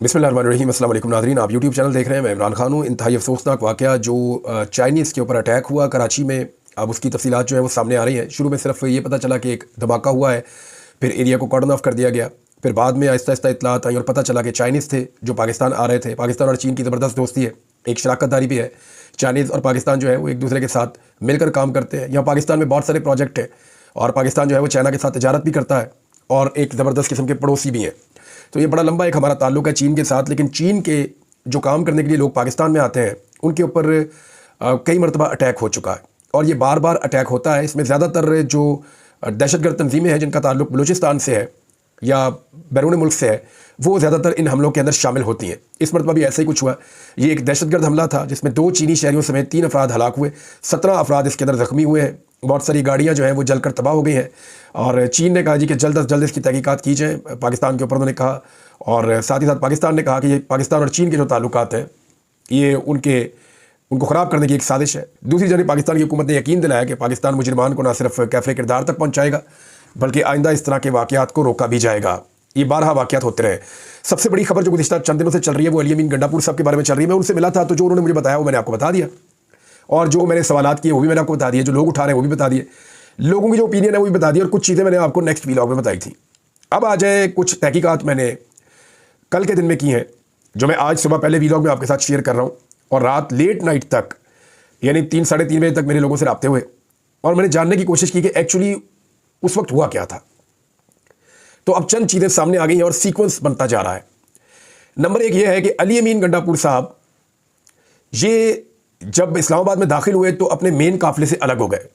बिस्मिल्लाहिर्रहमानिर्रहीम। अस्सलाम वालेकुम नाज़रीन, आप यूट्यूब चैनल देख रहे हैं। मैं इमरान खान हूँ। इंतहाई अफसोसनाक वाक़या जो चाइनीज़ के ऊपर अटैक हुआ कराची में, अब उसकी तफसीलात जो है वो सामने आ रही हैं। शुरू में सिर्फ ये पता चला कि एक धमाका हुआ है, फिर एरिया को कॉर्डन ऑफ कर दिया गया। फिर बाद में आहिस्ता आहिस्ता इत्तलात आई और पता चला कि चाइनीज़ थे जो पाकिस्तान आ रहे थे। पाकिस्तान और चीन की ज़बरदस्त दोस्ती है, एक शराकतदारी भी है। चाइनीज़ और पाकिस्तान जो है वो एक दूसरे के साथ मिलकर काम करते हैं। यहाँ पाकिस्तान में बहुत सारे प्रोजेक्ट हैं और पाकिस्तान जो है वो चाइना के साथ तजारत भी करता है और एक ज़बरदस्त किस्म के पड़ोसी भी हैं। तो ये बड़ा लंबा एक हमारा ताल्लुक़ है चीन के साथ। लेकिन चीन के जो काम करने के लिए लोग पाकिस्तान में आते हैं उनके ऊपर कई मरतबा अटैक हो चुका है और ये बार बार अटैक होता है। इसमें ज़्यादातर जो दहशतगर्द तंजीमें हैं जिनका ताल्लुक़ बलूचिस्तान से है या बैरून मुल्क से है, वो ज़्यादातर इन हमलों के अंदर शामिल होती हैं। इस मरतबा भी ऐसा ही कुछ हुआ। ये एक दहशतगर्द हमला था जिसमें 2 चीनी शहरियों समेत 3 अफराद हलाक हुए, 17 अफराद इसके अंदर ज़ख्मी हुए हैं। बहुत सारी गाड़ियाँ जो हैं वो जलकर तबाह हो गई हैं और चीन ने कहा जी कि जल्द अज जल्द इसकी तहकीकात की जाए, पाकिस्तान के ऊपर उन्होंने कहा। और साथ ही साथ पाकिस्तान ने कहा कि ये पाकिस्तान और चीन के जो ताल्लुकात हैं ये उनको ख़राब करने की एक साजिश है। दूसरी जानब पाकिस्तान की हुकूमत ने यकीन दिलाया कि पाकिस्तान मुजरिमान को न सिर्फ कैफ़े किरदार तक पहुँचाएगा बल्कि आइंदा इस तरह के वाक़यात को रोका भी जाएगा। ये 12 वाक़यात होते रहे। सबसे बड़ी खबर जो गुज़िश्ता चंद दिनों से चल रही है वो अली अमीन गंडापुर साहब के बारे में चल रही है। मैं उनसे मिला था तो जो उन्होंने मुझे बताया वो मैंने आपको बता दिया और जो मैंने सवालात किए वो भी मैंने आपको बता दिए, जो लोग उठा रहे हैं वो भी बता दिए, लोगों की जो ओपिनियन है वो भी बता दी और कुछ चीज़ें मैंने आपको नेक्स्ट व्लॉग में बताई थी। अब आ जाए कुछ तहकीकात मैंने कल के दिन में की हैं जो मैं आज सुबह पहले व्लॉग में आपके साथ शेयर कर रहा हूँ और रात लेट नाइट तक यानी 3 साढ़े 3 बजे तक मेरे लोगों से रब्ते हुए और मैंने जानने की कोशिश की कि एक्चुअली उस वक्त हुआ क्या था। तो अब चंद चीज़ें सामने आ गई हैं और सीक्वेंस बनता जा रहा है। नंबर 1 ये है कि अली अमीन गंडापुर साहब ये जब इस्लामाबाद में दाखिल हुए तो अपने मेन काफिले से अलग हो गए।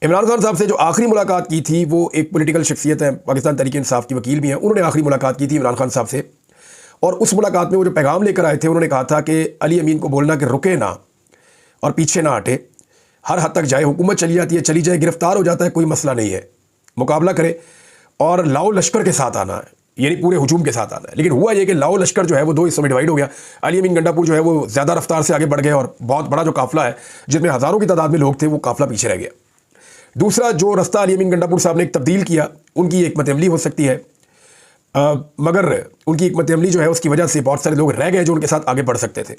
इमरान खान साहब से जो आखिरी मुलाकात की थी वो एक पॉलिटिकल शख्सियत है, पाकिस्तान तहरीक इंसाफ की वकील भी हैं, उन्होंने आखिरी मुलाकात की थी इमरान खान साहब से और उस मुलाकात में वो जो पैगाम लेकर आए थे उन्होंने कहा था कि अली अमीन को बोलना कि रुके ना और पीछे ना हटे, हर हद तक जाए, हुकूमत चली जाती है चली जाए, गिरफ्तार हो जाता है कोई मसला नहीं है, मुकाबला करे और लाओ लश्कर के साथ आना है, यानी पूरे हुजूम के साथ आना है। लेकिन हुआ ये कि लाओ लश्कर जो है वो 2 हिस्सों में डिवाइड हो गया। अली अमीन गंडापुर जो है वो ज़्यादा रफ्तार से आगे बढ़ गए और बहुत बड़ा जो काफिला है जिसमें हज़ारों की तादाद में लोग थे वो काफिला पीछे रह गया। दूसरा जो रास्ता अली अमीन गंडापुर साहब ने एक तब्दील किया, उनकी हिकमत अमली हो सकती है मगर उनकी हिकमत अमली जो है उसकी वजह से बहुत सारे लोग रह गए जो उनके साथ आगे बढ़ सकते थे।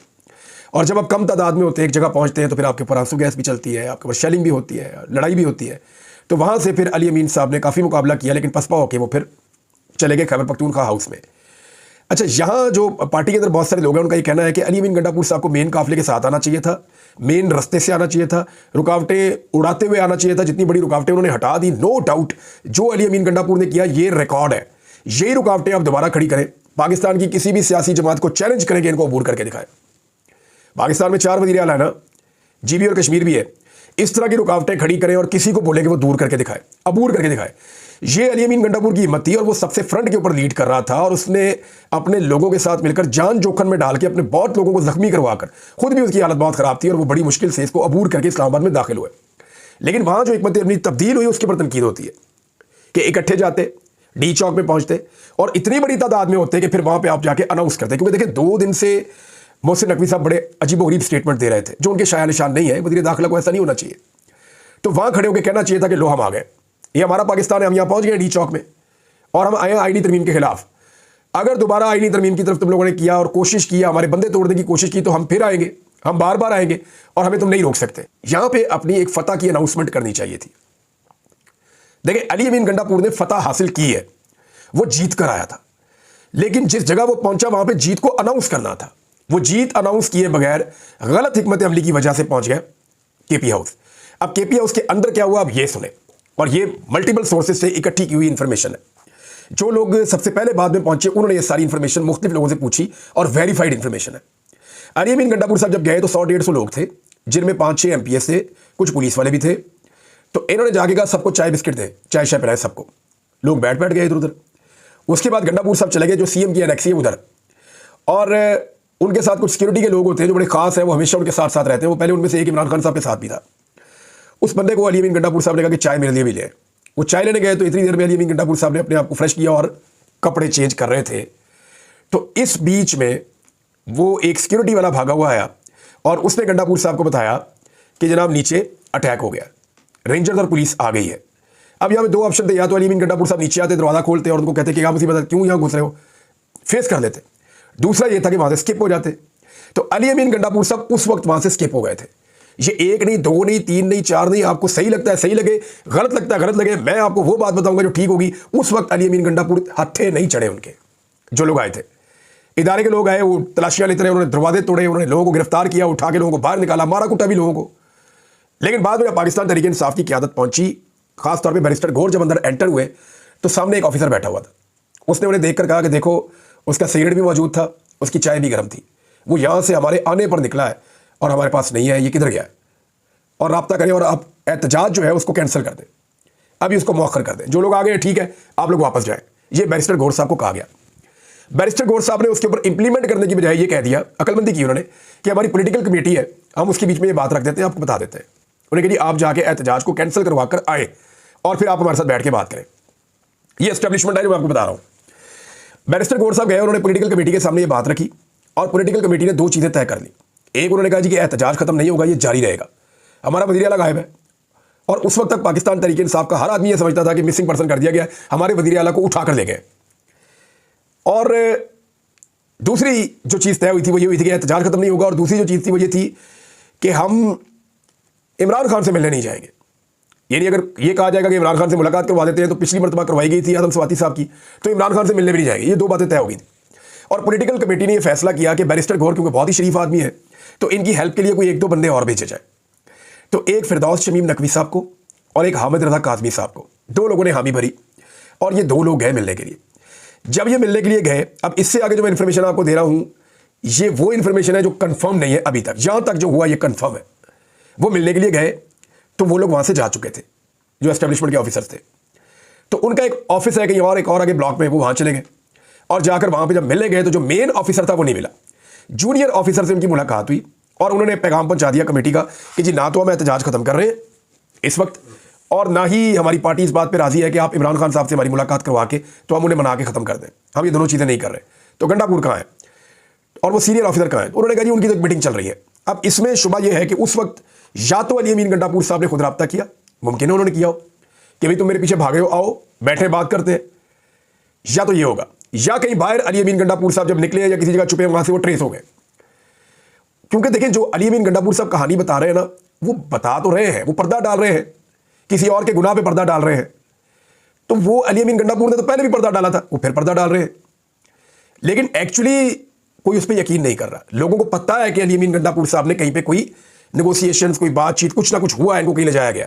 और जब आप कम तादाद में होते हैं, एक जगह पहुँचते हैं तो फिर आपके ऊपर आंसू गैस भी चलती है, आपके ऊपर शेलिंग भी होती है, लड़ाई भी होती है। तो वहाँ से फिर अली अमीन साहब ने काफ़ी मुकाबला किया लेकिन पसपा होकर वो फिर चले गए खैबर पख्तूनख्वा हाउस में। अच्छा, यहाँ जो पार्टी के अंदर बहुत सारे लोग हैं उनका ये कहना है कि अली अमीन गंडापुर साहब को मेन काफिले के साथ आना चाहिए था, मेन रास्ते से आना चाहिए था, रुकावटें उड़ाते हुए आना चाहिए था। जितनी बड़ी रुकावटें उन्होंने हटा दी, नो डाउट जो अली अमीन गंडापुर ने किया ये रिकॉर्ड है। यही रुकावटें आप दोबारा खड़ी करें, पाकिस्तान की किसी भी सियासी जमात को चैलेंज करें कि इनको अबूर करके दिखाएं। पाकिस्तान में 4 वज़ीर आला है ना, GB और कश्मीर भी है। इस तरह की रुकावटें खड़ी करें और किसी को बोले कि वो दूर करके दिखाए, अबूर करके दिखाए। ये अली अमीन गंडापुर की हिम्मत थी और वो सबसे फ्रंट के ऊपर लीड कर रहा था और उसने अपने लोगों के साथ मिलकर जान जोखिम में डाल के अपने बहुत लोगों को जख्मी करवाकर, खुद भी उसकी हालत बहुत ख़राब थी और वो बड़ी मुश्किल से इसको अबूर करके इस्लामाबाद में दाखिल हुए। लेकिन वहाँ जो हिकमत अमली तब्दील हुई उसके पर तनकीद होती है कि इकट्ठे जाते, डी चौक में पहुँचते और इतनी बड़ी तादाद में होते कि फिर वहाँ पर आप जाके अनाउंस करते। क्योंकि देखिए 2 दिन से मोहसिन नकवी साहब बड़े अजीबोगरीब स्टेटमेंट दे रहे थे जो उनके शाया निशान नहीं है। वज़ीर दाखिला को ऐसा नहीं होना चाहिए। तो वहाँ खड़े होकर कहना चाहिए था कि लो हम आ गए, ये हमारा पाकिस्तान है, हम यहाँ पहुँच गए डी चौक में और हम आए आईनी तरमीम के खिलाफ। अगर दोबारा आईनी तरमीम की तरफ तुम लोगों ने किया और कोशिश किया, हमारे बंदे तोड़ने की कोशिश की तो हम फिर आएंगे, हम बार बार आएंगे और हमें तुम नहीं रोक सकते। यहाँ पे अपनी एक फतह की अनाउंसमेंट करनी चाहिए थी। देखिए अली अमीन गंडापुर ने फतह हासिल की है, वो जीत कर आया था, लेकिन जिस जगह वो पहुंचा वहां पे जीत को अनाउंस करना था। वो जीत अनाउंस किए बगैर गलत हिकमत अमली की वजह से पहुंच गए केपी हाउस। अब केपी हाउस के अंदर क्या हुआ अब ये सुने, और ये मल्टीपल सोर्सेज से इकट्ठी की हुई इंफॉर्मेशन है। जो लोग सबसे पहले बाद में पहुंचे उन्होंने ये सारी इंफॉर्मेशन मुख्तलिफ लोगों से पूछी और वेरीफाइड इंफॉर्मेशन है। अली अमीन गंडापुर साहब जब गए तो 100-150 लोग थे जिनमें 5-6 MPS थे, कुछ पुलिस वाले भी थे। तो इन्होंने जाके कहा सबको चाय बिस्किट दे, चाय शाय पिलाए सबको। लोग बैठ गए इधर उधर। उसके बाद गंडापुर साहब चले गए जो CM की एनेक्सी है उधर, और उनके साथ कुछ सिक्योरिटी के लोग होते हैं जो बड़े खास हैं, वो हमेशा उनके साथ साथ रहते हैं। वो पहले उनमें से एक इमरान खान साहब के साथ भी था। उस बंदे को अली अमीन गंडापुर साहब ने कहा कि चाय मेरे लिए भी ले। वो चाय लेने गए तो इतनी देर में अली अमीन गंडापुर साहब ने अपने आप को फ्रेश किया और कपड़े चेंज कर रहे थे। तो इस बीच में वो एक सिक्योरिटी वाला भागा हुआ आया और उसने गंडापुर साहब को बताया कि जनाब नीचे अटैक हो गया, रेंजर्स और पुलिस आ गई है। अब यहाँ पे 2 ऑप्शन थे, या तो अली अमीन गंडापुर साहब नीचे आते, दरवाज़ा खोलते और उनको कहते कि क्या मुसीबत है, क्यों यहाँ घुस रहे हो, फेस कर लेते। दूसरा ये था कि वहां से स्किप हो जाते। तो अली अमीन गंडापुर साहब उस वक्त वहां से स्किप हो गए थे। ये एक नहीं, दो नहीं, तीन नहीं, चार नहीं, आपको सही लगता है सही लगे, गलत लगता है गलत लगे, मैं आपको वो बात बताऊंगा जो ठीक होगी। उस वक्त अली अमीन गंडापुर हत्थे नहीं चढ़े उनके, जो लोग आए थे इदारे के लोग आए, वो तलाशियां लेते रहे, उन्होंने दरवाजे तोड़े, उन्होंने लोगों को गिरफ्तार किया, उठा के लोगों को बाहर निकाला, मारा कुटा भी लोगों को। लेकिन बाद में पाकिस्तान तहरीक इंसाफ की क़यादत पहुंची, खासतौर पर बैरिस्टर गौर जब अंदर एंटर हुए तो सामने एक ऑफिसर बैठा हुआ था। उसने उन्हें देखकर कहा कि देखो, उसका सिगरेट भी मौजूद था, उसकी चाय भी गर्म थी, वो यहाँ से हमारे आने पर निकला है और हमारे पास नहीं है, ये किधर गया है, और राब्ता करें और आप एहतजाज जो है उसको कैंसिल कर दें, अभी उसको मौखर कर दें। जो लोग आ गए ठीक है, आप लोग वापस जाएं। ये बैरिस्टर गौर साहब को कहा गया। बैरिस्टर गौर साहब ने उसके ऊपर इंप्लीमेंट करने की बजाय ये कह दिया, अकलमंदी की उन्होंने, कि हमारी पॉलिटिकल कमेटी है, हम उसके बीच में ये बात रख देते हैं, आपको बता देते हैं। उन्हें कहा आप जाके एहतजाज को कैंसिल करवा कर आए और फिर आप हमारे साथ बैठ के बात करें। ये एस्टेब्लिशमेंट है जो मैं आपको बता रहा हूं। बैरिस्टर गौर साहब गए, उन्होंने पॉलिटिकल कमेटी के सामने ये बात रखी और पॉलिटिकल कमेटी ने दो चीज़ें तय कर ली। एक, उन्होंने कहा जी कि एहतजाज खत्म नहीं होगा, ये जारी रहेगा, हमारा वज़ीर आला गायब है। और उस वक्त तक पाकिस्तान तहरीक इंसाफ का हर आदमी ये समझता था कि मिसिंग पर्सन कर दिया गया, हमारे वज़ीर आला को उठा कर ले गए। और दूसरी जो चीज़ तय हुई थी वो ये हुई थी कि एहतजाज खत्म नहीं होगा, और दूसरी जो चीज़ थी वो ये थी कि हम इमरान खान से मिलने नहीं जाएंगे। यानी अगर ये कहा जाएगा कि इमरान खान से मुलाकात करवा देते हैं, तो पिछली मरतबा करवाई गई थी आदम स्वाति साहब की, तो इमरान खान से मिलने भी नहीं जाएंगे। ये दो बातें तय हो गई थी। और पॉलिटिकल कमेटी ने यह फैसला किया कि बैरिस्टर गौर क्योंकि बहुत ही शरीफ आदमी है, तो इनकी हेल्प के लिए कोई एक दो बंदे और भेजे जाए। तो एक फिरदौस शमीम नकवी साहब को और एक हामिद रजा काज़मी साहब को, दो लोगों ने हामी भरी और ये दो लोग गए मिलने के लिए। जब ये मिलने के लिए गए, अब इससे आगे जो मैं इन्फॉर्मेशन आपको दे रहा हूं, ये वो इन्फॉर्मेशन है जो कंफर्म नहीं है अभी तक। जहां तक जो हुआ ये कंफर्म है। वो मिलने के लिए गए तो वो लोग वहां से जा चुके थे, जो एस्टेब्लिशमेंट के ऑफिसर्स थे। तो उनका एक ऑफिस है कहीं और, एक और आगे ब्लॉक में, वो वहां चले गए और जाकर वहां पे जब मिलने गए तो जो मेन ऑफिसर था वो नहीं मिला। जूनियर ऑफिसर से उनकी मुलाकात हुई और उन्होंने पैगाम पहुंचा दिया कमेटी का कि जी ना तो हम एहतजाज खत्म कर रहे हैं इस वक्त, और ना ही हमारी पार्टी इस बात पर राजी है कि आप इमरान खान साहब से हमारी मुलाकात करवा के तो हम उन्हें मना के खत्म कर दें। हम ये दोनों चीज़ें नहीं कर रहे। तो गंडापुर कहाँ है और वो सीनियर ऑफिसर कहाँ है? तो उन्होंने कहा जी उनकी तो मीटिंग चल रही है। अब इसमें शुबा यह है कि उस वक्त या तो अली अमीन गंडापुर साहब ने खुद रब्ता किया, मुमकिन है उन्होंने किया हो कि भाई तुम मेरे पीछे भागे हो, आओ बैठे बात करते हैं, या तो ये होगा, या कहीं बाहर अली अमीन गंडापुर साहब जब निकले या किसी जगह छुपे वहां से वो ट्रेस हो गए। क्योंकि देखिए, जो अली अमीन गंडापुर साहब कहानी बता रहे हैं ना, वो बता तो रहे हैं, वो पर्दा डाल रहे हैं, किसी और के गुनाह पे पर्दा डाल रहे हैं। तो वो अली अमीन गंडापुर ने तो पहले भी पर्दा डाला था, वो फिर पर्दा डाल रहे हैं। लेकिन एक्चुअली कोई उस पर यकीन नहीं कर रहा। लोगों को पता है कि अली अमीन गंडापुर साहब ने कहीं पे कोई नेगोशिएशंस, कोई बातचीत, कुछ ना कुछ हुआ है, इनको कहीं ले जाया गया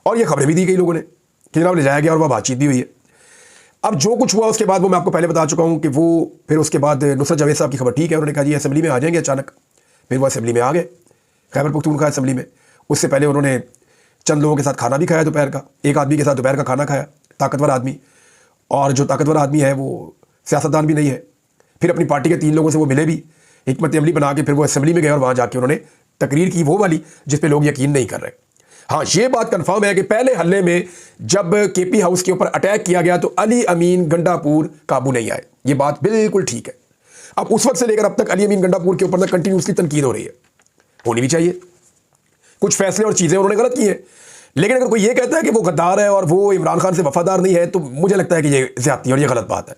और ये खबरें भी दी गई लोगों ने कि जनाब ले जाया गया और वह बातचीत भी हुई है। अब जो कुछ हुआ उसके बाद वो मैं आपको पहले बता चुका हूं कि वो फिर उसके बाद नुसरत जावेद साहब की खबर ठीक है, उन्होंने कहा जी असेंबली में आ जाएंगे अचानक। फिर वो असेंबली में आ गए, खैबर पख्तूनख्वा असेंबली में। उससे पहले उन्होंने चंद लोगों के साथ खाना भी खाया दोपहर का, एक आदमी के साथ दोपहर का खाना खाया, ताकतवर आदमी, और जो ताकतवर आदमी है वो सियासतदान भी नहीं है। फिर अपनी पार्टी के 3 लोगों से वो मिले भी, हिकमत अमली बना के फिर वो असेंबली में गए और वहाँ जाके उन्होंने तकरीर की, वो वाली जिस पे लोग यकीन नहीं कर रहे। हाँ, ये बात कंफर्म है कि पहले हल्ले में जब केपी हाउस के ऊपर अटैक किया गया तो अली अमीन गंडापुर काबू नहीं आए, ये बात बिल्कुल ठीक है। अब उस वक्त से लेकर अब तक अली अमीन गंडापुर के ऊपर ना कंटिन्यूसली तनकीद हो रही है, होनी भी चाहिए। कुछ फैसले और चीज़ें उन्होंने गलत की हैं, लेकिन अगर कोई ये कहता है कि वो गद्दार है और वो इमरान खान से वफादार नहीं है, तो मुझे लगता है कि ये ज्यादती और ये गलत बात है।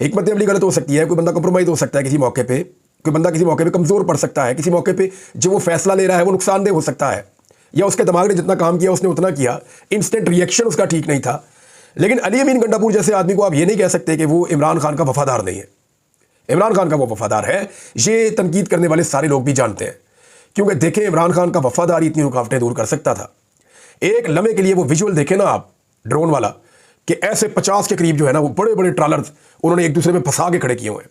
हिकमत अमली गलत हो सकती है, कोई बंदा कंप्रोमाइज़ हो सकता है किसी मौके पे, कोई बंदा किसी मौके पे कमज़ोर पड़ सकता है, किसी मौके पे जो वो फैसला ले रहा है वो नुकसानदेह हो सकता है, या उसके दिमाग ने जितना काम किया उसने उतना किया, इंस्टेंट रिएक्शन उसका ठीक नहीं था। लेकिन अली अमीन गंडापुर जैसे आदमी को आप ये नहीं कह सकते कि वो इमरान खान का वफादार नहीं है। इमरान खान का वो वफादार है, ये तनकीद करने वाले सारे लोग भी जानते हैं। क्योंकि देखें, इमरान खान का वफादार इतनी रुकावटें दूर कर सकता था। एक लम्हे के लिए वो विजुअल देखें ना आप, ड्रोन वाला, कि ऐसे 50 के करीब जो है ना वो बड़े बड़े ट्रॉलर्स उन्होंने एक दूसरे में फंसा के खड़े किए हुए हैं।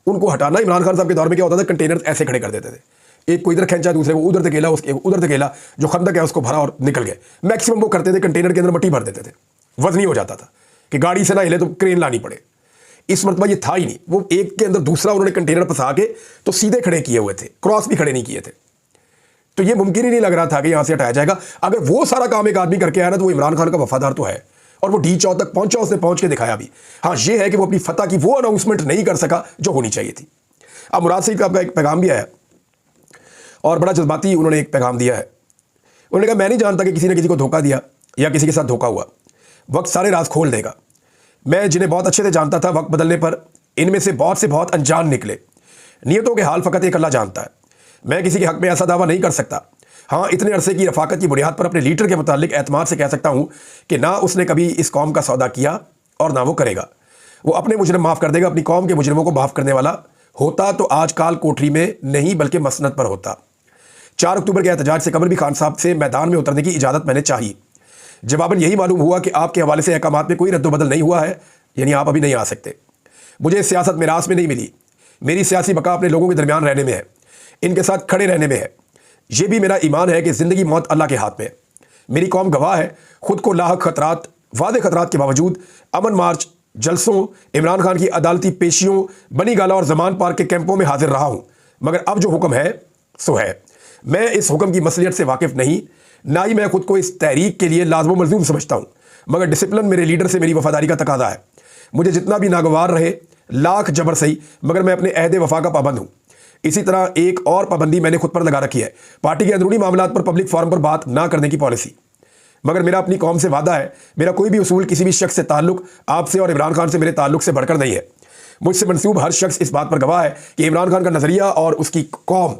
उनको हटाना, इमरान खान साहब के दौर में क्या होता था, कंटेनर ऐसे खड़े कर देते थे, एक को इधर खींचा, दूसरे को उधर धकेला, उसके उधर धकेला, जो खंदक है उसको भरा और निकल गए। मैक्सिमम वो करते थे कंटेनर के अंदर मट्टी भर देते थे, वजनी हो जाता था कि गाड़ी से ना हिले तो क्रेन लानी पड़े। इस मरतबा ये था ही नहीं, वो एक के अंदर दूसरा उन्होंने कंटेनर फंसा के तो सीधे खड़े किए हुए थे, क्रॉस भी खड़े नहीं किए थे। तो ये मुमकिन ही नहीं लग रहा था कि यहां से हटाया जाएगा। अगर वो सारा काम एक आदमी करके आया ना, तो वो इमरान खान का वफादार तो है, और वो डी चौक तक पहुंचा, उसने पहुंच के दिखाया भी। हाँ, ये है कि वो अपनी फतह की वो अनाउंसमेंट नहीं कर सका जो होनी चाहिए थी। अब मुराद सईद का एक पैगाम भी आया और बड़ा जज्बाती उन्होंने एक पैगाम दिया है। उन्होंने कहा, मैं नहीं जानता कि किसी ने किसी को धोखा दिया या किसी के साथ धोखा हुआ, वक्त सारे राज खोल देगा। मैं जिन्हें बहुत अच्छे से जानता था, वक्त बदलने पर इनमें से बहुत अनजान निकले। नियतों के हाल फ़कत एक अल्लाह जानता है। मैं किसी के हक़ में ऐसा दावा नहीं कर सकता। हाँ, इतने अरसे की रफ़ाकत की बुनियाद पर अपने लीडर के मुतालिक एतमाद से कह सकता हूँ कि ना उसने कभी इस कौम का सौदा किया और ना वो करेगा। वो अपने मुजरिम माफ़ कर देगा, अपनी कौम के मुजरिमों को माफ़ करने वाला होता तो आज काल कोठरी में नहीं बल्कि मसनद पर होता। 4 अक्टूबर के एहतजाज से कबल भी खान साहब से मैदान में उतरने की इजाज़त मैंने चाही। जवाबन यही मालूम हुआ कि आपके हवाले से अहकामात में कोई रद्दोबदल नहीं हुआ है, यानी आप अभी नहीं आ सकते। मुझे सियासत मिरास में नहीं मिली। मेरी सियासी बका अपने लोगों के दरमियान रहने में है, इनके साथ खड़े रहने में है। यह भी मेरा ईमान है कि ज़िंदगी मौत अल्लाह के हाथ में है। मेरी कौम गवाह है, खुद को लाहक खतरात, वादे खतरात के बावजूद अमन मार्च, जलसों, इमरान खान की अदालती पेशियों, बनी गाला और जमान पार्क के कैंपों में हाजिर रहा हूँ। मगर अब जो हुक्म है सो है। मैं इस हुक्म की मसलियत से वाकिफ़ नहीं, ना ही मैं खुद को इस तहरीक के लिए लाज़िम मलज़ूम समझता हूँ। मगर डिसिप्लिन मेरे लीडर से मेरी वफादारी का तकादा है। मुझे जितना भी नागवार रहे, लाख जबर सही, मगर मैं अपने अहद वफा का पाबंद हूँ। इसी तरह एक और पाबंदी मैंने खुद पर लगा रखी है, पार्टी के अंदरूनी मामलात पर पब्लिक फोरम पर बात ना करने की पॉलिसी। मगर मेरा अपनी कौम से वादा है, मेरा कोई भी उसूल किसी भी शख्स से ताल्लुक आपसे और इमरान खान से मेरे ताल्लुक से बढ़कर नहीं है। मुझसे मंसूब हर शख्स इस बात पर गवाह है कि इमरान खान का नज़रिया और उसकी कौम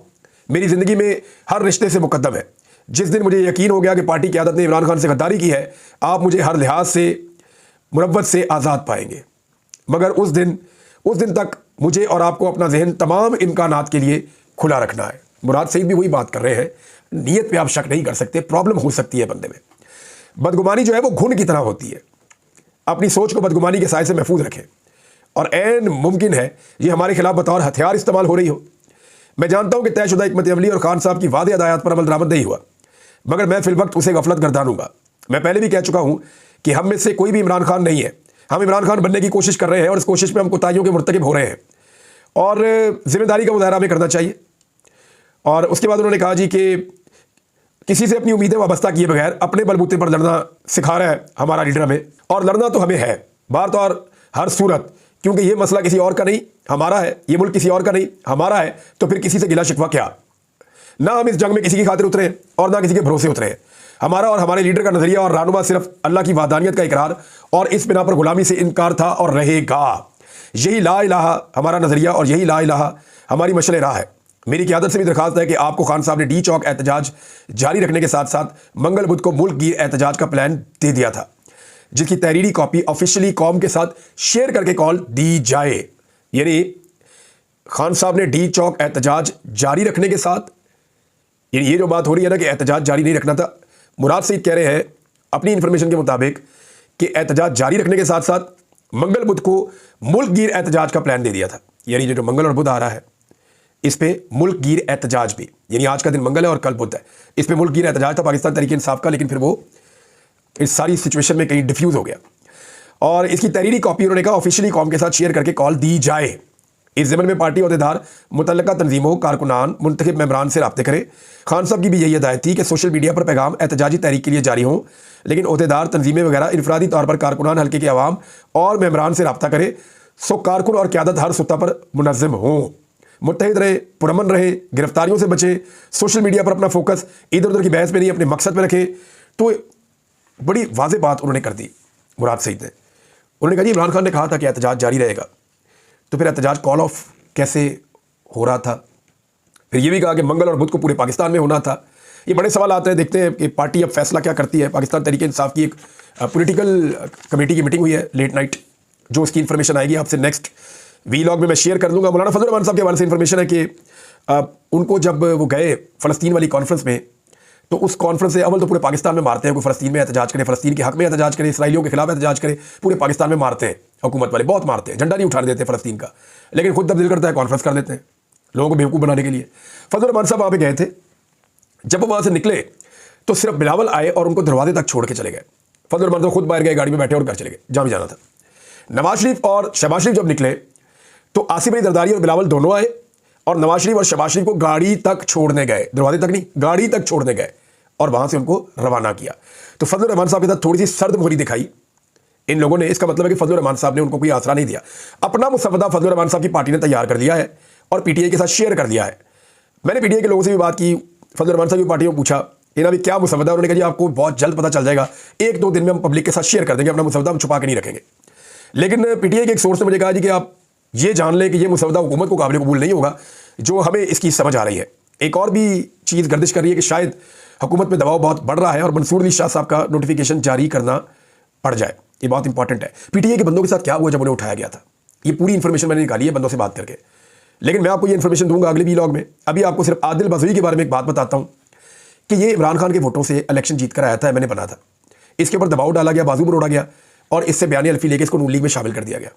मेरी ज़िंदगी में हर रिश्ते से मुकद्दम है। जिस दिन मुझे यकीन हो गया कि पार्टी की क़यादत ने इमरान खान से गद्दारी की है, आप मुझे हर लिहाज से मुरव्वत से आज़ाद पाएंगे। मगर उस दिन तक मुझे और आपको अपना जहन तमाम इम्कानात के लिए खुला रखना है। मुराद सईद भी वही बात कर रहे हैं। नीयत पे आप शक नहीं कर सकते, प्रॉब्लम हो सकती है बंदे में। बदगुमानी जो है वो घुन की तरह होती है। अपनी सोच को बदगुमानी के साए से महफूज रखें, और ऐन मुमकिन है ये हमारे खिलाफ बतौर हथियार इस्तेमाल हो रही हो। मैं जानता हूँ कि तयशुदा हिकमत अमली और खान साहब की वादे अदायत पर अमल दरामद नहीं हुआ, मगर मैं फिलवक्त उसे गफलत गर्दानूंगा। मैं पहले भी कह चुका हूँ कि हम में से कोई भी इमरान खान नहीं है। हम इमरान खान बनने की कोशिश कर रहे हैं और इस कोशिश में हम कोताहियों के मुर्तकिब हो रहे हैं, और जिम्मेदारी का मुजाहरा हमें करना चाहिए। और उसके बाद उन्होंने कहा जी कि किसी से अपनी उम्मीदें वाबस्ता किए बगैर अपने बलबूते पर लड़ना सिखा रहा है हमारा लीडर हमें, और लड़ना तो हमें है बार तो और हर सूरत, क्योंकि ये मसला किसी और का नहीं हमारा है, ये मुल्क किसी और का नहीं हमारा है। तो फिर किसी से गिला शिकवा क्या? ना हम इस जंग में किसी की खातिर उतरे और ना किसी के भरोसे उतरे। हमारा और हमारे लीडर का नज़रिया और रहनुमा सिर्फ अल्लाह की वादानियत का इकरार और इस बिना पर गुलामी से इनकार था और रहेगा। यही ला इलाहा हमारा नज़रिया और यही ला इलाहा हमारी मशअल राह है। मेरी क़यादत से भी दरखास्त है कि आपको खान साहब ने डी चौक एहतजाज जारी रखने के साथ साथ मंगल बुध को मुल्क गिर एहतजाज का प्लान दे दिया था, जिसकी तहरीरी कॉपी ऑफिशियली कौम के साथ शेयर करके कॉल दी जाए। यानी खान साहब ने डी चौक एहतजाज जारी रखने के साथ, ये जो बात हो रही है ना कि एहतजाज जारी नहीं रखना था, मुराद सईद कह रहे हैं अपनी इंफॉर्मेशन के मुताबिक कि एहतजाज जारी रखने के साथ साथ मंगल बुध को मुल्क गिर एहतजाज का प्लान दे दिया था। यानी जो मंगल और बुध आ रहा है इस पे मुल्क गिर एहतजाज भी, यानी आज का दिन मंगल है और कल बुध है, इस पे मुल्क गिर एहतजाज था पाकिस्तान तहरीक इंसाफ का, लेकिन फिर वो इस सारी सिचुएशन में कहीं डिफ्यूज हो गया। और इसकी तहरीरी कॉपी उन्होंने कहा ऑफिशियली कौम के साथ शेयर करके कॉल दी जाए। इस ज़मन में पार्टी अहदेदार मुतल्लका तंजीमों, कारकुनान, मुंतखब मेंबरान से रब्ते करें। खान साहब की भी यही हिदायत थी कि सोशल मीडिया पर पैगाम एहतजाजी तहरीक के लिए जारी हों, लेकिन अहदेदार, तंजीमें वगैरह इनफरादी तौर पर कारकुनान हल्के के अवाम और मेंबरान से रब्ता करें। सो कारकुन और क़यादत हर सतह पर मुनज़्ज़म हों, मुत्तहिद रहे, पुरअमन रहे, गिरफ्तारियों से बचे, सोशल मीडिया पर अपना फोकस इधर उधर की बहस में नहीं अपने मकसद में रखें। तो बड़ी वाज़ेह बात उन्होंने कर दी मुराद सईद ने। उन्होंने कहा जी इमरान खान ने कहा था कि एहतजाज जारी रहेगा, तो फिर एहतजाज कॉल ऑफ कैसे हो रहा था? फिर ये भी कहा कि मंगल और बुध को पूरे पाकिस्तान में होना था। ये बड़े सवाल आते हैं, देखते हैं कि पार्टी अब फैसला क्या करती है। पाकिस्तान तहरीक इंसाफ की एक पॉलिटिकल कमेटी की मीटिंग हुई है लेट नाइट, जो उसकी इन्फॉर्मेशन आएगी आपसे नेक्स्ट वीलॉग में मैं शेयर कर दूंगा। मौलाना फजल रहमान साहब के हवाले से इन्फॉर्मेशन है कि उनको जब वो गए फ़लस्तीन वाली कॉन्फ्रेंस में, तो उस कॉन्फ्रेंस से अव्वल तो पूरे पाकिस्तान में मारते हैं, कोई फ़लस्तीन में एहतजाज करे, फ़लस्तीन के हक़ में एहतजाज करे, इसराइलियों के खिलाफ एहतजाज करे, पूरे पाकिस्तान में मारते हैं। हुकूमत वाले बहुत मारते हैं, झंडा नहीं उठाने देते फ़लस्तीन का, लेकिन खुद तब्दील करता है कॉन्फ्रेंस कर देते हैं लोगों को बेवकूफ़ बनाने के लिए। फजल रहमान साहब वहाँ पे गए थे। जब वो वहाँ से निकले तो सिर्फ बिलावल आए और उनको दरवाजे तक छोड़ के चले गए। फजल रहमान साहब खुद बाहर गए, गाड़ी में बैठे और घर चले गए जहाँ भी जाना था। नवाज शरीफ और शहबाज शरीफ जब निकले तो आसिफ अली जरदारी और बिलावल दोनों आए और नवाज शरीफ और शहबाज शरीफ को गाड़ी तक छोड़ने गए, दरवाजे तक नहीं, गाड़ी तक छोड़ने गए और वहाँ से उनको रवाना किया। तो फजल रहमान साहब के साथ थोड़ी सी सर्द मोहरी दिखाई इन लोगों ने। इसका मतलब है कि फजल रहमान साहब ने उनको कोई आसरा नहीं दिया। अपना मुसवदा फजल रहमान साहब की पार्टी ने तैयार कर लिया है और पीटीआई के साथ शेयर कर दिया है। मैंने पीटीआई के लोगों से भी बात की, फजल रहमान साहब की पार्टी को पूछा इन्हें भी क्या मुसवदा, उन्होंने कहा जी आपको बहुत जल्द पता चल जाएगा, 1-2 दिन में हम पब्लिक के साथ शेयर कर देंगे, अपना मुसवदा हम छुपा के नहीं रखेंगे। लेकिन पीटीआई के एक सोर्स ने मुझे कहा जी कि आप ये जान लें कि ये मुसवदा हुकूमत को काबिल कबूल नहीं होगा जो हमें इसकी समझ आ रही है। एक और भी चीज़ गर्दिश कर रही है कि शायद हुकूमत में दबाव बहुत बढ़ रहा है और मंसूर अली शाह साहब का नोटिफिकेशन जारी करना पड़ जाए। ये बहुत इंपॉर्टेंट है। पीटीए के बंदों के साथ क्या हुआ जब उन्हें उठाया गया था, ये पूरी इन्फॉर्मेशन मैंने निकाली है बंदों से बात करके, लेकिन मैं आपको ये इन्फॉर्मेशन दूंगा अगले व्लॉग में। अभी आपको सिर्फ आदिल बाज़ोई के बारे में एक बात बताता हूँ कि ये इमरान खान के वोटों से इलेक्शन जीत कर आया था, मैंने बना था, इसके ऊपर दबाव डाला गया, बाजू मरोड़ा गया और इससे बयानी अल्फी लेकर इसको नून लीग में शामिल कर दिया गया।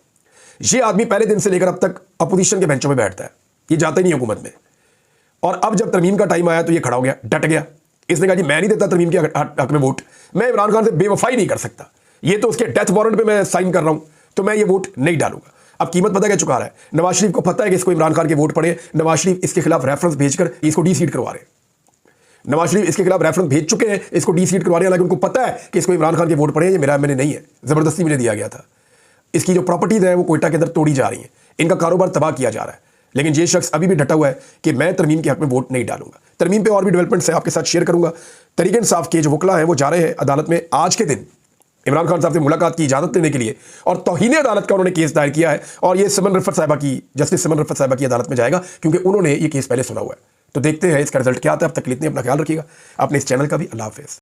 ये आदमी पहले दिन से लेकर अब तक अपोजिशन के बेंचों में बैठता है, ये जाता ही नहीं हुकूमत में। और अब जब तरमीम का टाइम आया तो ये खड़ा हो गया, डट गया। इसने कहा जी मैं नहीं देता तरमीम के हक में वोट, मैं इमरान खान से बेवफाई नहीं कर सकता, ये तो उसके डेथ वारंट पे मैं साइन कर रहा हूं, तो मैं ये वोट नहीं डालूंगा। अब कीमत पता क्या चुका रहा है, नवाज शरीफ को पता है कि इसको इमरान खान के वोट पड़े, नवाज शरीफ इसके खिलाफ रेफरेंस भेजकर इसको डी सीट करवा रहे हैं। नवाज शरीफ इसके खिलाफ रेफरेंस भेज चुके हैं, इसको डी सीट करवा रहे हैं, हालांकि उनको पता है कि इसको इमरान खान के वोट पड़े हैं, ये मेरा मैंने नहीं है, जबरदस्ती मुझे दिया गया था। इसकी जो प्रॉपर्टीज है वो कोयटा के अंदर तोड़ी जा रही हैं, इनका कारोबार तबाह किया जा रहा है, लेकिन ये शख्स अभी भी डटा हुआ है कि मैं तरमीम के हक में वोट नहीं डालूंगा। तरमीम पे और भी डेवलपमेंट्स है आपके साथ शेयर करूंगा। तहरीक इंसाफ के जो वकला हैं वो जा रहे हैं अदालत में आज के दिन इमरान खान साहब से मुलाकात की इजाजत देने के लिए, और तौहीन अदालत का उन्होंने केस दायर किया है और ये सिमन रफत साहिबा की, जस्टिस सिमन रफत साहिबा की अदालत में जाएगा क्योंकि उन्होंने ये केस पहले सुना हुआ है। तो देखते हैं इसका रिजल्ट क्या आता है। अब तक के लिए इतना अपना ख्याल रखिएगा, अपने इस चैनल का भी। अल्लाह हाफिज़।